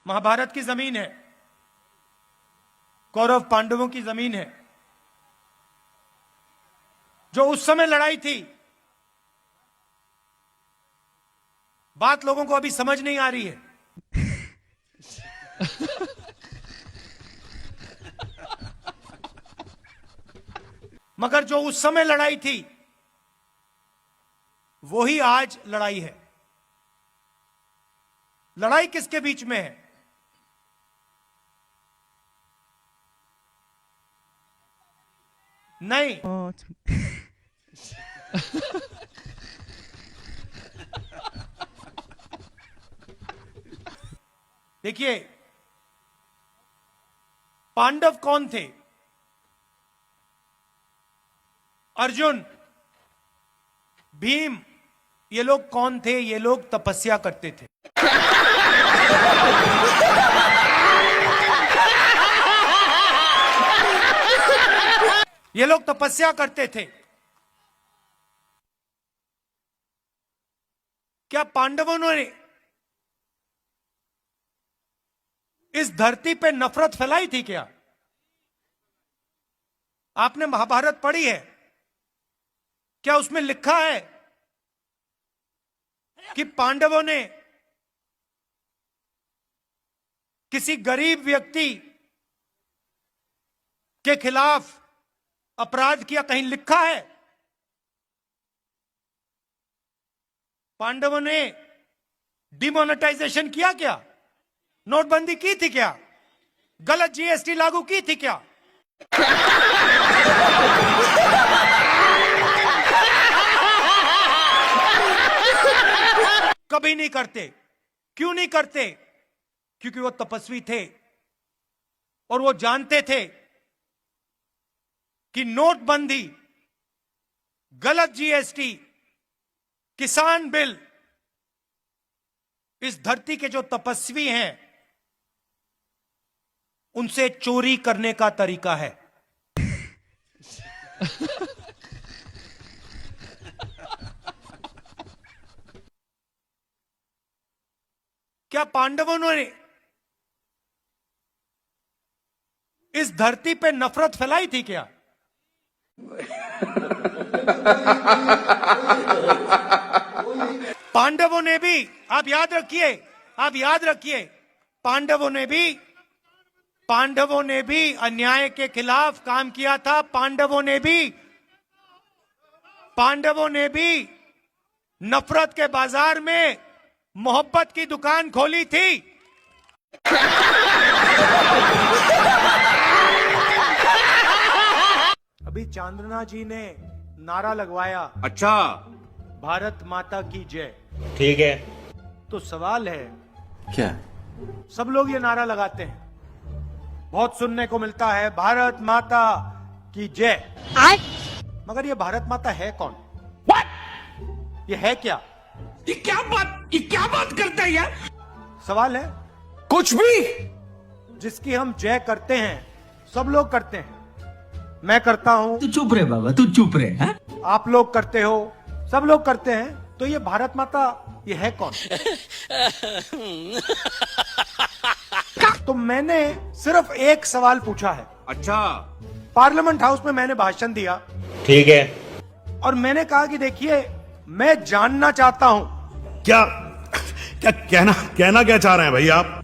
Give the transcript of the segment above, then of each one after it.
महाभारत की जमीन है, कौरव पांडवों की जमीन है। जो उस समय लड़ाई थी, बात लोगों को अभी समझ नहीं आ रही है। मगर जो उस समय लड़ाई थी वही आज लड़ाई है। लड़ाई किसके बीच में है? नहीं, देखिए, पांडव कौन थे? अर्जुन, भीम, ये लोग कौन थे? ये लोग तपस्या करते थे। ये लोग तपस्या करते थे। क्या पांडवों ने इस धरती पे नफरत फैलाई थी क्या? आपने महाभारत पढ़ी है? क्या उसमें लिखा है कि पांडवों ने किसी गरीब व्यक्ति के खिलाफ अपराध किया? कहीं लिखा है? पांडवों ने डिमोनेटाइजेशन किया क्या? नोटबंदी की थी क्या? गलत जीएसटी लागू की थी क्या? कभी नहीं करते। क्यों नहीं करते? क्योंकि वो तपस्वी थे और वो जानते थे कि नोटबंदी, गलत जीएसटी, किसान बिल इस धरती के जो तपस्वी हैं उनसे चोरी करने का तरीका है। क्या पांडवों ने इस धरती पे नफरत फैलाई थी क्या? पांडवों ने भी, आप याद रखिए, पांडवों ने भी अन्याय के खिलाफ काम किया था। पांडवों ने भी नफरत के बाजार में मोहब्बत की दुकान खोली थी। अभी चांदना जी ने नारा लगवाया, अच्छा, भारत माता की जय। ठीक है। तो सवाल है, क्या? सब लोग ये नारा लगाते हैं, बहुत सुनने को मिलता है, भारत माता की जय। मगर ये भारत माता है कौन? ये है क्या? ये क्या बात करता है यार? सवाल है। कुछ भी जिसकी हम जय करते हैं, सब लोग करते हैं। मैं करता हूं, तू चुप रहे बाबा, तू चुप रहे। हा? आप लोग करते हो, सब लोग करते हैं। तो ये भारत माता ये है कौन? तो मैंने सिर्फ एक सवाल पूछा है। अच्छा, पार्लियामेंट हाउस में मैंने भाषण दिया, ठीक है। और मैंने कहा कि देखिए, मैं जानना चाहता हूं। क्या क्या कहना क्या चाह रहे हैं भाई आप?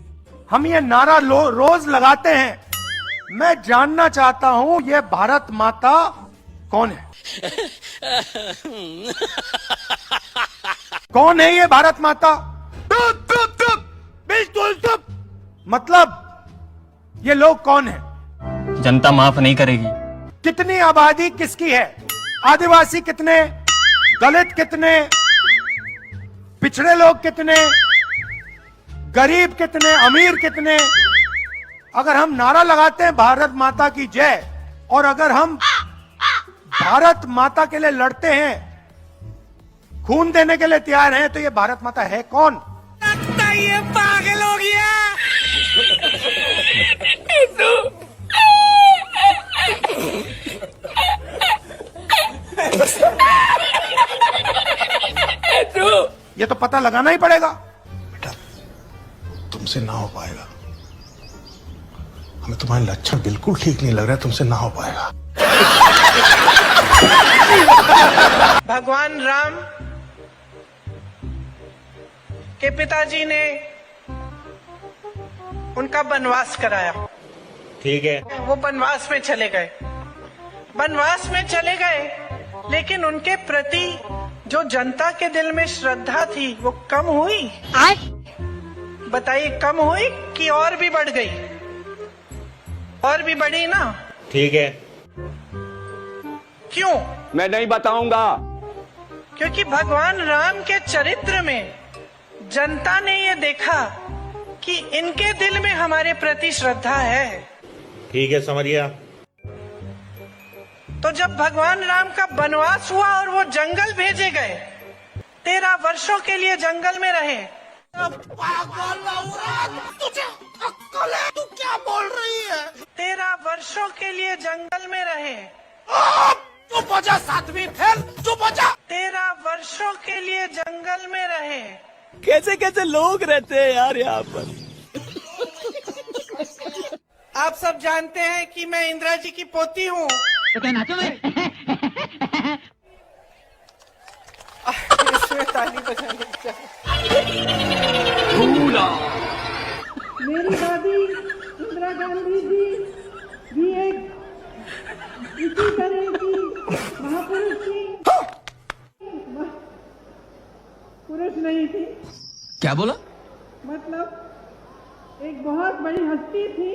हम ये नारा रोज लगाते हैं। मैं जानना चाहता हूं ये भारत माता कौन है? कौन है ये भारत माता? बिल्कुल चुप। मतलब ये लोग कौन है? जनता माफ नहीं करेगी। कितनी आबादी किसकी है? आदिवासी कितने? दलित कितने? पिछड़े लोग कितने? गरीब कितने? अमीर कितने? अगर हम नारा लगाते हैं भारत माता की जय, और अगर हम भारत माता के लिए लड़ते हैं, खून देने के लिए तैयार हैं, तो ये भारत माता है कौन? लगता है ये पागल हो गया। ये तो पता लगाना ही पड़ेगा। तुम तुमसे ना हो पाएगा। हमें तुम्हारे लक्षण बिल्कुल ठीक नहीं लग रहा है, तुमसे ना हो पाएगा। भगवान राम के पिताजी ने उनका वनवास कराया। ठीक है। वो वनवास में चले गए, वनवास में चले गए, लेकिन उनके प्रति जो जनता के दिल में श्रद्धा थी वो कम हुई। बताइए, कम हुई कि और भी बढ़ गई? और भी बढ़ी ना। ठीक है। क्यों? मैं नहीं बताऊंगा। क्योंकि भगवान राम के चरित्र में जनता ने ये देखा कि इनके दिल में हमारे प्रति श्रद्धा है। ठीक है, समझ गया। तो जब भगवान राम का वनवास हुआ और वो जंगल भेजे गए, 13 वर्षों के लिए जंगल में रहे। तुझे अक्ल है? तू क्या बोल रही है? 13 वर्षों के लिए जंगल में रहे। चुप हो जा सातवीं फेल, चुप हो जा। 13 वर्षों के लिए जंगल में रहे। कैसे कैसे लोग रहते हैं यार यहाँ पर। आप सब जानते हैं कि मैं इंदिरा जी की पोती हूँ। तो क्या नाचो में? इसमें ताली बजाने की क्या? मेरी दादी इंदिरा गांधी जी भी एक इसी तरह की महापुरुष थी। पुरुष नहीं थी, क्या बोला? मतलब एक बहुत बड़ी हस्ती थी,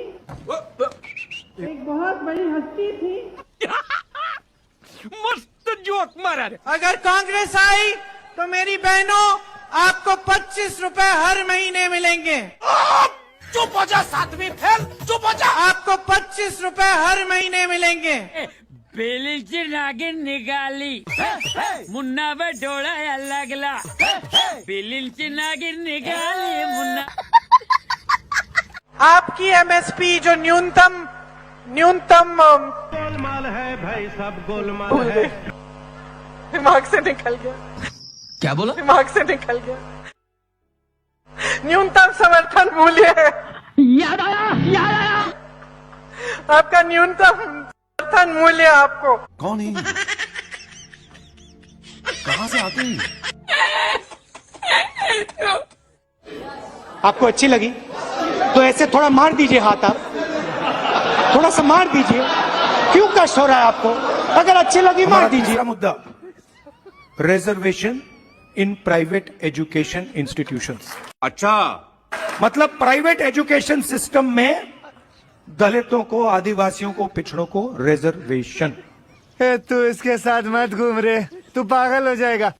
एक बहुत बड़ी हस्ती थी। मस्त जोक मारा रे। अगर कांग्रेस आई तो मेरी बहनों आपको 25 रुपए हर महीने मिलेंगे। चुप हो जा सातवीं फेल, चुप हो जा। आपको 25 रुपए हर महीने मिलेंगे। बेलीची नागिन निकाली, मुन्ना पे डोळा लागला। बेलीची नागिन निकाली, मुन्ना। आपकी एमएसपी जो न्यूनतम गोलमाल है भाई, सब गोलमाल है। दिमाग से निकल गया, क्या बोला? दिमाग से निकल गया। न्यूनतम समर्थन मूल्य है। याद आया, याद आया। आपका न्यूनतम समर्थन मूल्य आपको। कौन है? कहाँ से आते हैं? आपको अच्छी लगी तो ऐसे थोड़ा मार दीजिए हाथ, आप थोड़ा सा मार दीजिए। क्यों कष्ट हो रहा है आपको? अगर अच्छी लगी मार दीजिए। मुद्दा, reservation in private education institutions. अच्छा, मतलब प्राइवेट एजुकेशन सिस्टम में दलितों को, आदिवासियों को, पिछड़ों को रिजर्वेशन। तू इसके साथ मत घूम रे, तू पागल हो जाएगा।